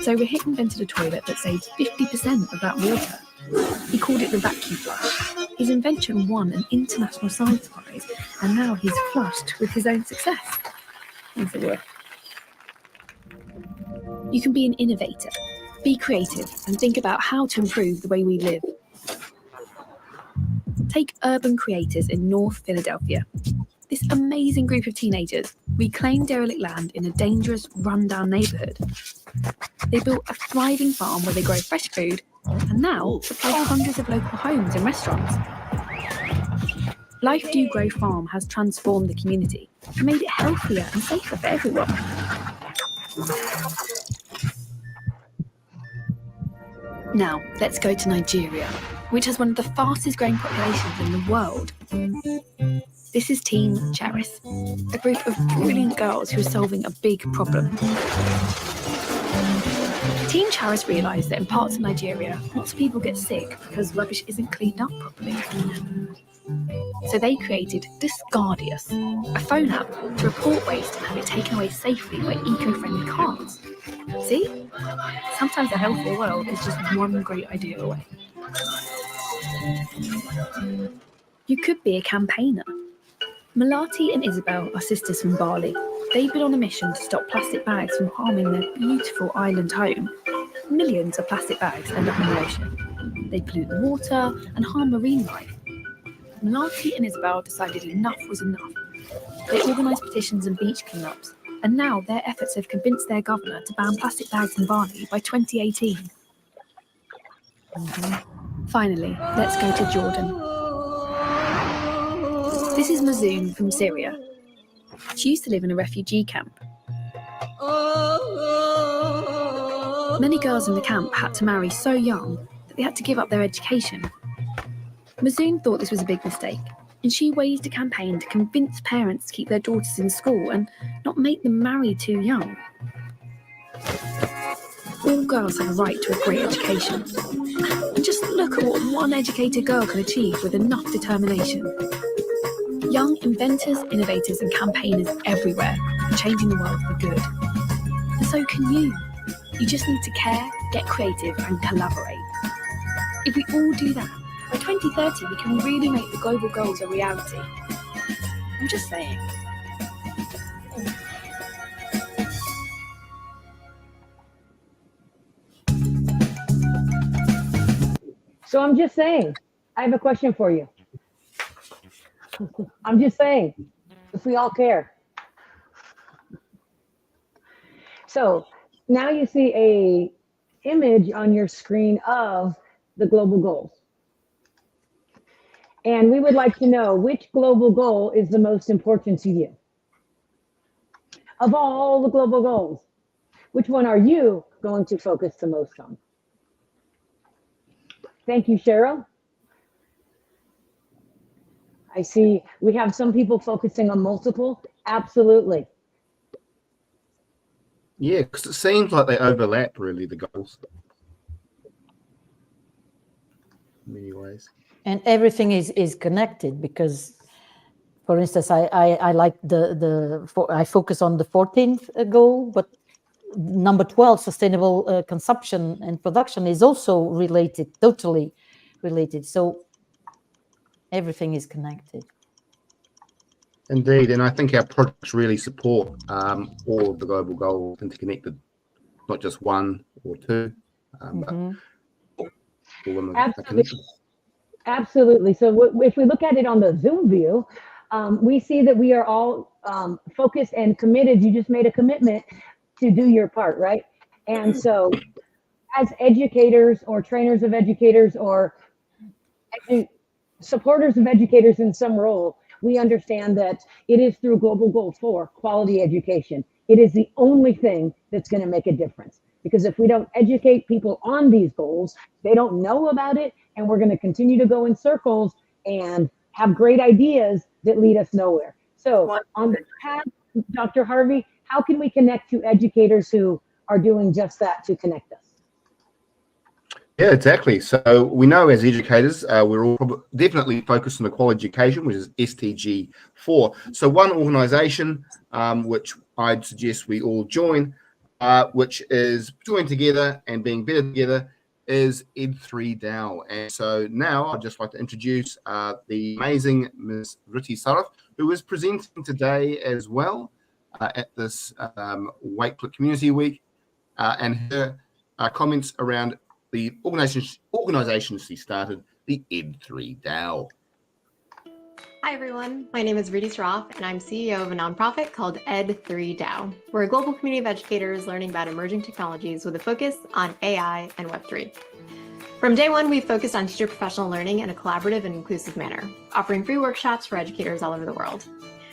So Rohit invented a toilet that saves 50% of that water. He called it the vacuum flush. His invention won an international science prize, and now he's flushed with his own success. As it were. You can be an innovator, be creative, and think about how to improve the way we live. Take urban creators in North Philadelphia. This amazing group of teenagers reclaimed derelict land in a dangerous, run-down neighborhood. They built a thriving farm where they grow fresh food and now supply hundreds of local homes and restaurants. Life Do Grow Farm has transformed the community and made it healthier and safer for everyone. Now, let's go to Nigeria, which has one of the fastest growing populations in the world. This is Team Charis, a group of brilliant girls who are solving a big problem. Team Charis realised that in parts of Nigeria, lots of people get sick because rubbish isn't cleaned up properly. So they created Discardius, a phone app to report waste and have it taken away safely by eco-friendly cars. See? Sometimes a healthier world is just one great idea away. You could be a campaigner. Malati and Isabel are sisters from Bali. They've been on a mission to stop plastic bags from harming their beautiful island home. Millions of plastic bags end up in the ocean. They pollute the water and harm marine life. Malati and Isabel decided enough was enough. They organised petitions and beach cleanups, and now their efforts have convinced their governor to ban plastic bags in Bali by 2018. Finally, let's go to Jordan. This is Mazoon from Syria. She used to live in a refugee camp. Many girls in the camp had to marry so young that they had to give up their education. Mazoon thought this was a big mistake, and she waged a campaign to convince parents to keep their daughters in school and not make them marry too young. All girls have a right to a great education. And just look at what one educated girl can achieve with enough determination. Young inventors, innovators, and campaigners everywhere are changing the world for good. And so can you. You just need to care, get creative, and collaborate. If we all do that, by 2030 we can really make the global goals a reality. I'm just saying. So I'm just saying, I have a question for you. I'm just saying, if we all care. So now you see a image on your screen of the global goals. And we would like to know which global goal is the most important to you. Of all the global goals, which one are you going to focus the most on? Thank you, Cheryl. I see we have some people focusing on multiple. Absolutely. Yeah, because it seems like they overlap, really, the goals. In many ways. And everything is connected because, for instance, I like I focus on the 14th goal, but number 12, sustainable consumption and production, is also related, totally related. So everything is connected. Indeed, and I think our projects really support all of the global goals interconnected, not just one or two, but all of them are connected. Absolutely. So if we look at it on the Zoom view, we see that we are all focused and committed. You just made a commitment to do your part, right? And so as educators or trainers of educators or supporters of educators in some role, we understand that it is through Global Goal 4, quality education. It is the only thing that's going to make a difference. Because if we don't educate people on these goals, they don't know about it, and we're going to continue to go in circles and have great ideas that lead us nowhere. So on the path, Dr. Harvey, how can we connect to educators who are doing just that to connect us? Yeah, exactly. So we know as educators, we're all definitely focused on quality education, which is SDG 4. So one organisation, which I'd suggest we all join, which is joined together and being better together, is Ed3DAO. And so now I'd just like to introduce the amazing Ms. Ritti Saraf, who is presenting today as well at this Wakelet Community Week, and her comments around the organization she started, the Ed3DAO. Hi everyone, my name is Ritti Saraf and I'm CEO of a nonprofit called Ed3DAO. We're a global community of educators learning about emerging technologies with a focus on AI and Web3. From day one, we've focused on teacher professional learning in a collaborative and inclusive manner, offering free workshops for educators all over the world.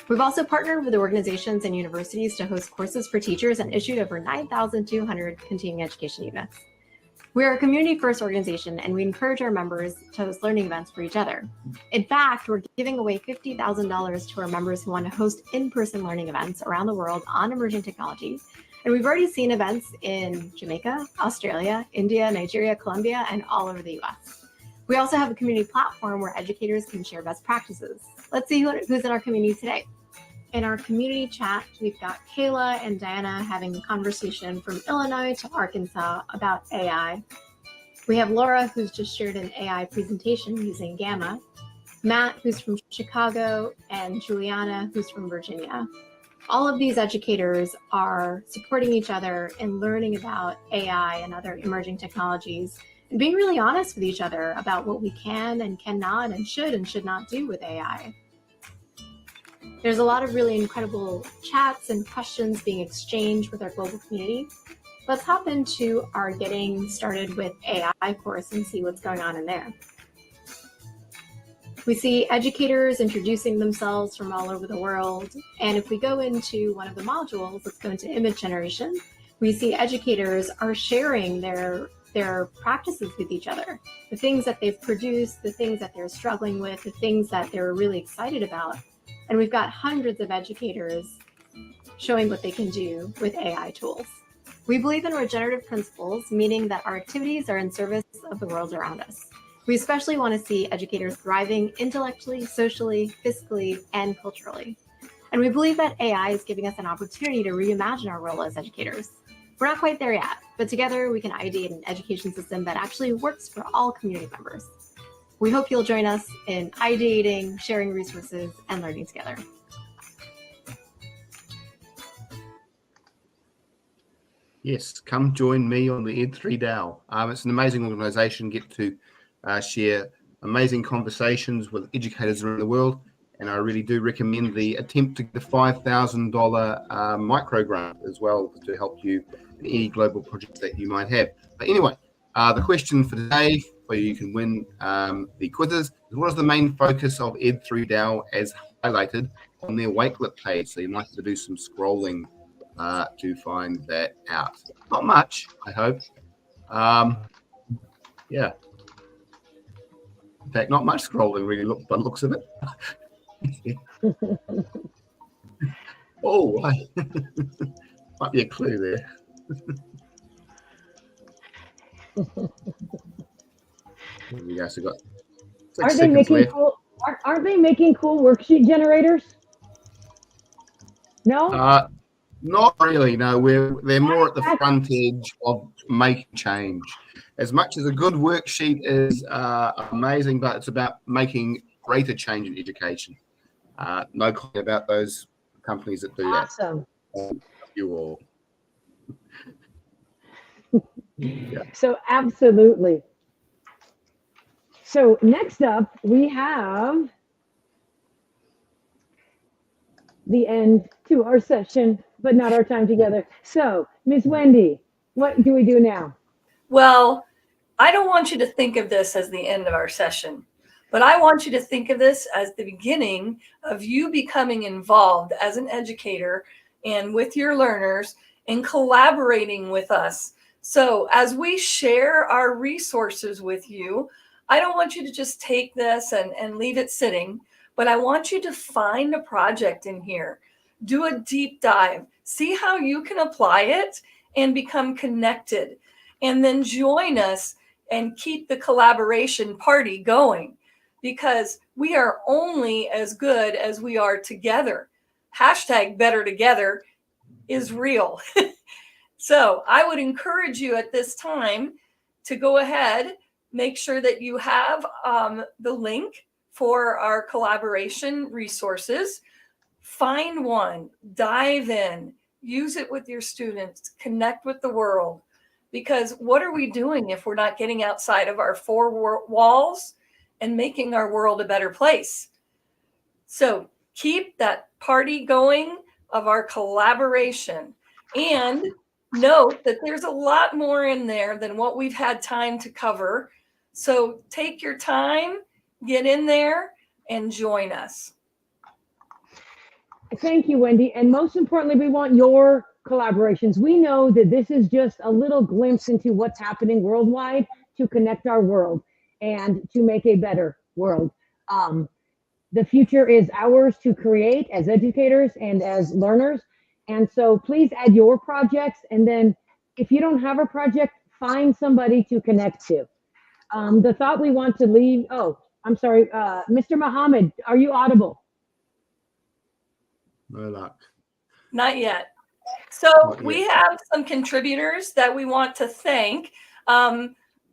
We've also partnered with organizations and universities to host courses for teachers and issued over 9,200 continuing education units. We're a community-first organization, and we encourage our members to host learning events for each other. In fact, we're giving away $50,000 to our members who want to host in-person learning events around the world on emerging technologies. And we've already seen events in Jamaica, Australia, India, Nigeria, Colombia, and all over the US. We also have a community platform where educators can share best practices. Let's see who's in our community today. In our community chat, we've got Kayla and Diana having a conversation from Illinois to Arkansas about AI. We have Laura, who's just shared an AI presentation using Gamma, Matt, who's from Chicago, and Juliana, who's from Virginia. All of these educators are supporting each other in learning about AI and other emerging technologies and being really honest with each other about what we can and cannot and should not do with AI. There's a lot of really incredible chats and questions being exchanged with our global community. Let's hop into our Getting Started with AI course and see what's going on in there. We see educators introducing themselves from all over the world. And if we go into one of the modules, let's go into image generation, we see educators are sharing their practices with each other, the things that they've produced, the things that they're struggling with, the things that they're really excited about. And we've got hundreds of educators showing what they can do with AI tools. We believe in regenerative principles, meaning that our activities are in service of the world around us. We especially want to see educators thriving intellectually, socially, physically, and culturally. And we believe that AI is giving us an opportunity to reimagine our role as educators. We're not quite there yet, but together we can ideate an education system that actually works for all community members. We hope you'll join us in ideating, sharing resources, and learning together. Yes, come join me on the Ed3 DAO. It's an amazing organization, get to share amazing conversations with educators around the world, and I really do recommend the attempt to get the $5,000 micro grant as well to help you in any global projects that you might have. But anyway, the question for today, where you can win the quizzes, is what is the main focus of Ed3 DAO as highlighted on their Wakelet page? So you might have to do some scrolling to find that out. Not much, I hope. Yeah. In fact, not much scrolling really, by the looks of it. Oh, might be a clue there. You guys have got 6 seconds left. Aren't they making cool worksheet generators? No? Not really, no. They're more at the front edge of making change. As much as a good worksheet is amazing, but it's about making greater change in education. No comment about those companies that do that. Awesome. You all. Yeah. So absolutely. So next up, we have the end to our session, but not our time together. So, Ms. Wendy, what do we do now? Well, I don't want you to think of this as the end of our session, but I want you to think of this as the beginning of you becoming involved as an educator and with your learners and collaborating with us. So as we share our resources with you, I don't want you to just take this and leave it sitting, but I want you to find a project in here, do a deep dive, see how you can apply it and become connected, and then join us and keep the collaboration party going, because we are only as good as we are together. Hashtag better together is real. So I would encourage you at this time to go ahead, make sure that you have the link for our collaboration resources. Find one, dive in, use it with your students, connect with the world. Because what are we doing if we're not getting outside of our four walls and making our world a better place? So keep that party going of our collaboration, and note that there's a lot more in there than what we've had time to cover. So take your time, get in there, and join us. Thank you, Wendy. And most importantly, we want your collaborations. We know that this is just a little glimpse into what's happening worldwide to connect our world and to make a better world. The future is ours to create as educators and as learners. And so please add your projects. And then if you don't have a project, find somebody to connect to. The thought we want to leave, oh, I'm sorry, Mr. Muhammad, are you audible? No luck. Not yet. So we have some contributors that we want to thank.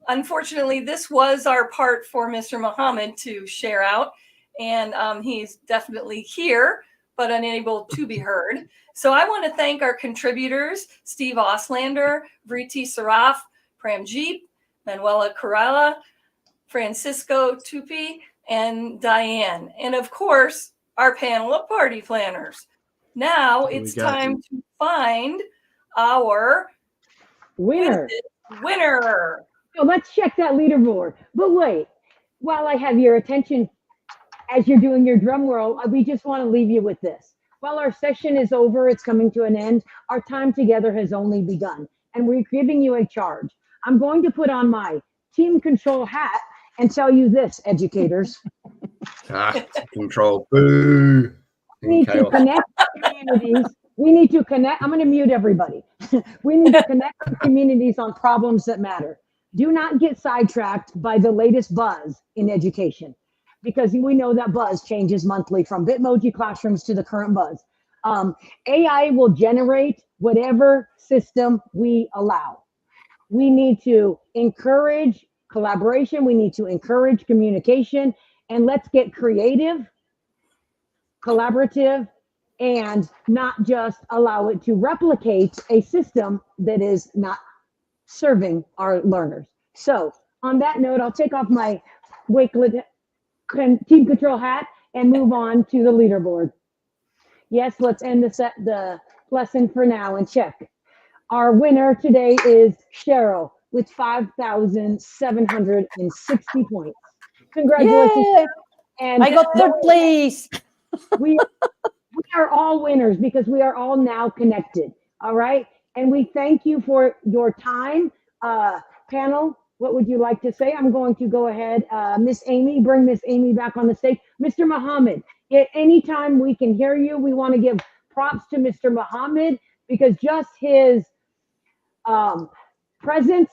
Unfortunately, this was our part for Mr. Muhammad to share out, and he's definitely here, but unable to be heard. So I want to thank our contributors, Steve Oslander, Vriti Saraf, Pramjeep, Manuela Corella, Francisco Tupi, and Diane. And of course, our panel of party planners. Now it's time to find our winner. So let's check that leaderboard. But wait, while I have your attention, as you're doing your drum roll, we just want to leave you with this. While our session is over, it's coming to an end, our time together has only begun, and we're giving you a charge. I'm going to put on my team control hat and tell you this, educators. Control. Boo. We need to connect communities. We need to connect. I'm going to mute everybody. We need to connect communities on problems that matter. Do not get sidetracked by the latest buzz in education, because we know that buzz changes monthly from Bitmoji classrooms to the current buzz. AI will generate whatever system we allow. We need to encourage collaboration. We need to encourage communication, and let's get creative, collaborative, and not just allow it to replicate a system that is not serving our learners. So on that note, I'll take off my Wakelet team control hat and move on to the leaderboard. Yes, let's end the lesson for now and check. Our winner today is Cheryl with 5,760 points. Congratulations. Yay! And I got third place. We are all winners because we are all now connected. All right. And we thank you for your time. Panel, what would you like to say? I'm going to go ahead. Miss Amy, bring Miss Amy back on the stage. Mr. Muhammad, at any time we can hear you, we want to give props to Mr. Muhammad because just his presence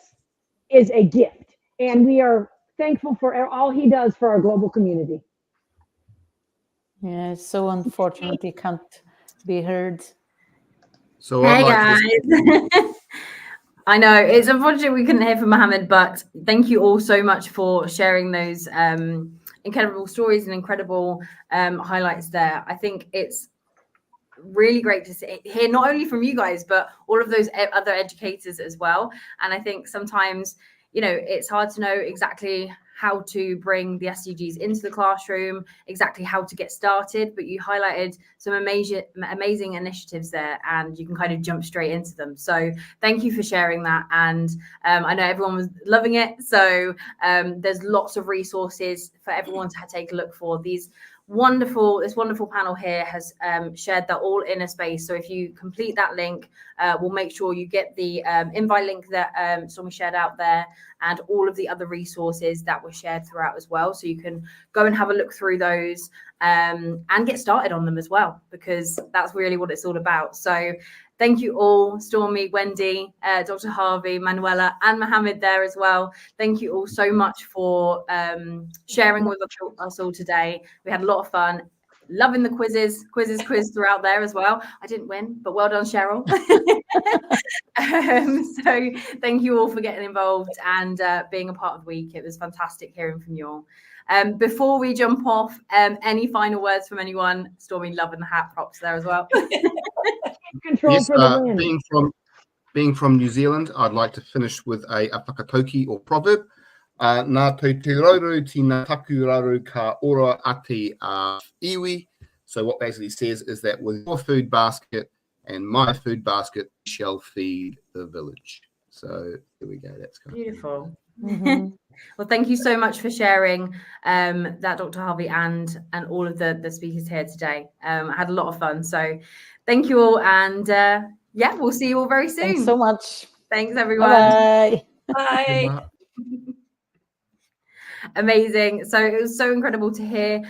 is a gift. And we are thankful for all he does for our global community. Yeah, it's so unfortunate he can't be heard. So hey I'd like guys. I know it's unfortunate we couldn't hear from Mohammed, but thank you all so much for sharing those incredible stories and incredible highlights there. I think it's really great to hear not only from you guys, but all of those other educators as well. And I think sometimes, you know, it's hard to know exactly how to bring the SDGs into the classroom, exactly how to get started, but you highlighted some amazing initiatives there and you can kind of jump straight into them. So thank you for sharing that. And I know everyone was loving it. So there's lots of resources for everyone to take a look for. This wonderful panel here has shared that all in a space. So if you complete that link, we'll make sure you get the invite link that Stormy shared out there and all of the other resources that were shared throughout as well. So you can go and have a look through those and get started on them as well, because that's really what it's all about. So thank you all, Stormy, Wendy, Dr. Harvey, Manuela, and Mohammed there as well. Thank you all so much for sharing with us all today. We had a lot of fun. Loving the quiz throughout there as well. I didn't win, but well done, Cheryl. So thank you all for getting involved and being a part of the week. It was fantastic hearing from you all. Before we jump off, any final words from anyone? Stormy, loving the hat props there as well. Control yes, for the win. Being from New Zealand, I'd like to finish with a whakatauki or proverb. Nā tau te rauru tina taku raru ka ora ate iwi. So what basically says is that with your food basket and my food basket, we shall feed the village. So here we go. That's kind beautiful. Mm-hmm. Well, thank you so much for sharing that, Dr. Harvey, and all of the speakers here today. I had a lot of fun. So thank you all. And yeah, we'll see you all very soon. Thanks so much. Thanks, everyone. Bye. Bye. Amazing. So it was so incredible to hear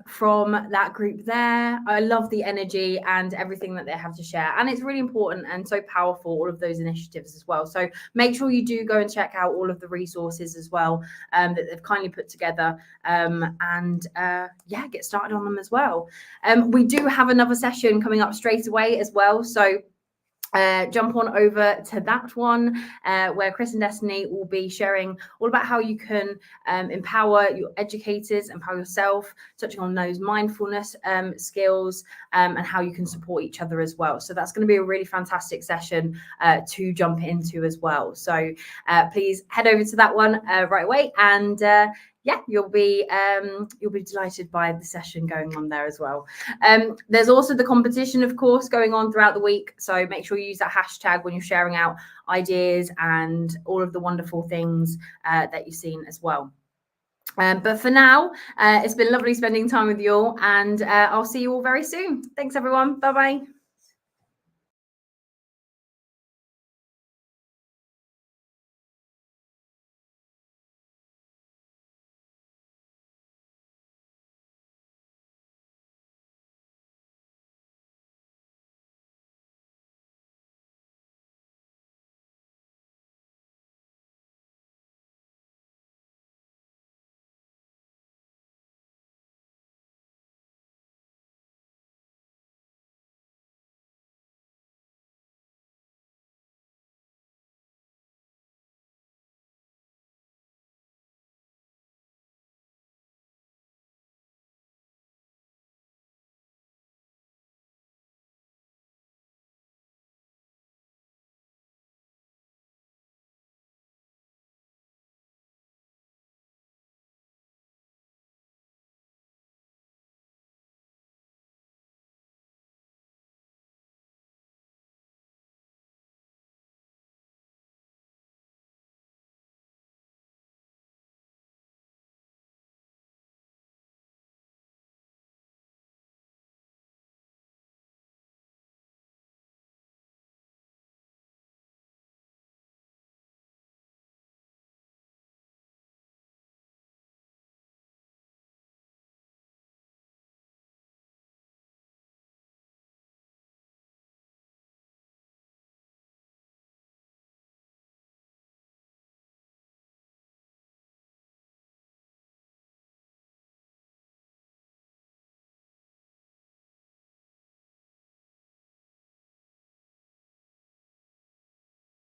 from that group there. I love the energy and everything that they have to share, and it's really important and so powerful, all of those initiatives as well. So make sure you do go and check out all of the resources as well that they've kindly put together, and yeah, get started on them as well. We do have another session coming up straight away as well, so jump on over to that one where Chris and Destiny will be sharing all about how you can empower your educators, empower yourself, touching on those mindfulness skills and how you can support each other as well. So that's going to be a really fantastic session to jump into as well. So please head over to that one right away, and yeah, you'll be delighted by the session going on there as well. There's also the competition, of course, going on throughout the week. So make sure you use that hashtag when you're sharing out ideas and all of the wonderful things that you've seen as well. But for now, it's been lovely spending time with you all, and I'll see you all very soon. Thanks, everyone. Bye-bye.